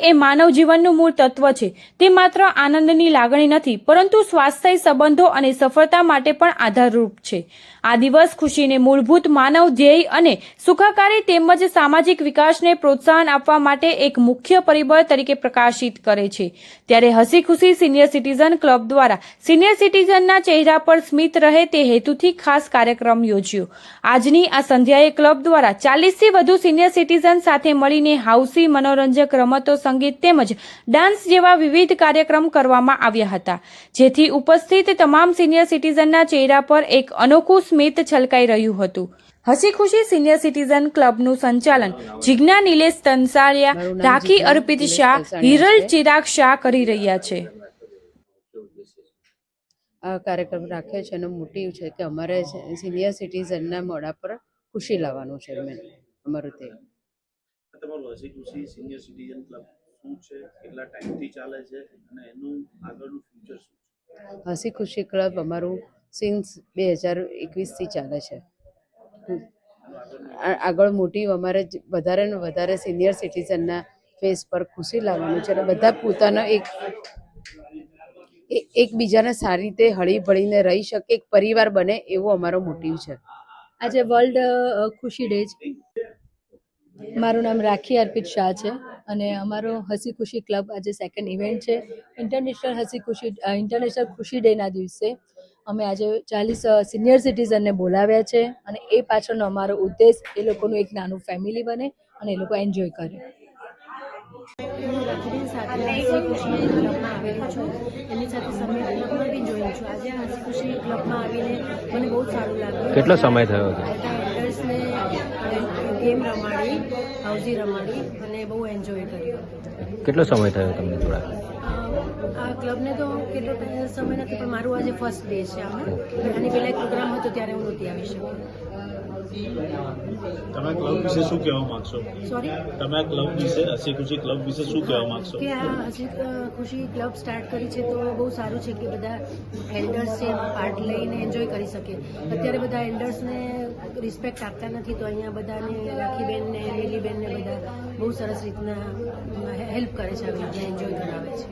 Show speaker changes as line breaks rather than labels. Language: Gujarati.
એ માનવ જીવનનું મૂળ તત્વ છે। તે માત્ર આનંદની લાગણી નથી, પરંતુ સ્વાસ્થ્ય, સંબંધો અને સફળતા માટે પણ આધારરૂપ છે। આ દિવસ ખુશીને મૂળભૂત માનવ ધ્યેય અને સુખાકારી તેમજ સામાજિક વિકાસને પ્રોત્સાહન આપવા માટે એક મુખ્ય પરિબળ તરીકે પ્રકાશિત કરે છે। ત્યારે હસી ખુશી સિનિયર સિટીઝન ક્લબ દ્વારા સિનિયર સિટીઝનના ચહેરા પર સ્મિત રહે તે હેતુથી ખાસ કાર્યક્રમ યોજ્યો। આજની આ સંધ્યાએ ક્લબ દ્વારા 40થી વધુ સિનિયર સિટીઝન સાથે મળીને હાઉસી, મનોરંજક રમતો, સંગીત તેમજ ડાન્સ જેવા વિવિધ કાર્યક્રમ કરવામાં આવ્યા હતા, જેથી ઉપસ્થિત તમામ સિનિયર સિટીઝનના ચહેરા પર એક અનોખું સ્મિત છલકાઈ રહ્યું હતું। હસી ખુશી સિનિયર સિટીઝન ક્લબનું સંચાલન જિજ્ઞા નિલેશ તનસાળિયા, રાખી અર્પિત શાહ, હિરલ ચિરાગ શાહ કરી રહ્યા છે।
આ કાર્યક્રમ રાખ્યો છે એનો મોટિવ છે કે અમારે સિનિયર સિટીઝનના મોઢા પર ખુશી લાવવાનું છે। અમારું તે
તમારું હસી ખુશી સિનિયર સિટીઝન ક્લબ શું છે, કેટલા ટાઈમથી ચાલે છે અને એનું આગળનું ફ્યુચર શું છે?
હસી ખુશી ક્લબ અમારું સિન્સ 2021થી ચાલે છે। આગળ મોટિવ અમારે વધારે ને વધારે સિનિયર સિટીઝનના ફેસ પર ખુશી લાવવાનું છે અને બધા પોતાના એકબીજાને સારી રીતે હળી ભળીને રહી શકે, એક પરિવાર બને એવો અમારો મોટિવ છે।
આજે વર્લ્ડ ખુશી ડે છે। મારું નામ રાખી અર્પિત શાહ છે અને અમારો હસી ખુશી ક્લબ આજે સેકન્ડ ઇવેન્ટ છે। ઇન્ટરનેશનલ ખુશી ડેના દિવસે અમે આજે 40 સિનિયર સિટીઝનને બોલાવ્યા છે અને એ પાછળનો અમારો ઉદ્દેશ એ લોકોનું એક નાનું ફેમિલી બને અને એ લોકો એન્જોય કરે।
હું રાખડીની સાથે હસી ખુશી ક્લબમાં આવેલી છું, એની સાથે સમય ક્લબમાં બી જોઈ છું। આજે હસી ખુશી ક્લબમાં આવીને મને બહુ સારું લાગ્યું।
કેટલો સમય થયો હતો?
એલ્ડર્સને ગેમ રમાડી, હાઉસી રમાડી અને બહુ એન્જોય કર્યો।
કેટલો સમય થયો તમને જોડાયા?
આ ક્લબને તો કેટલો સમય નથી, પણ મારું આજે ફર્સ્ટ ડે છે। આની પહેલાં એક પ્રોગ્રામ હતો ત્યારે હું નહોતી આવી શકી।
તમે ક્લબ વિશે શું કહેવા માંગશો?
સોરી,
તમે આ ક્લબ વિશે, હસી ખુશી ક્લબ વિશે શું કહેવા માંગશો?
કે આ હસી ખુશી ક્લબ સ્ટાર્ટ કરી છે તો બહુ સારું છે કે બધા એલ્ડર્સ છે એમાં પાર્ટ લઈને એન્જોય કરી શકે। અત્યારે બધા એલ્ડર્સને રિસ્પેક્ટ આપતા નથી, તો અહીંયા બધાને રાખીબેનને, લીલીબેનને બધા બહુ સરસ રીતના હેલ્પ કરે છે, આવી રીતે એન્જોય કરાવે છે।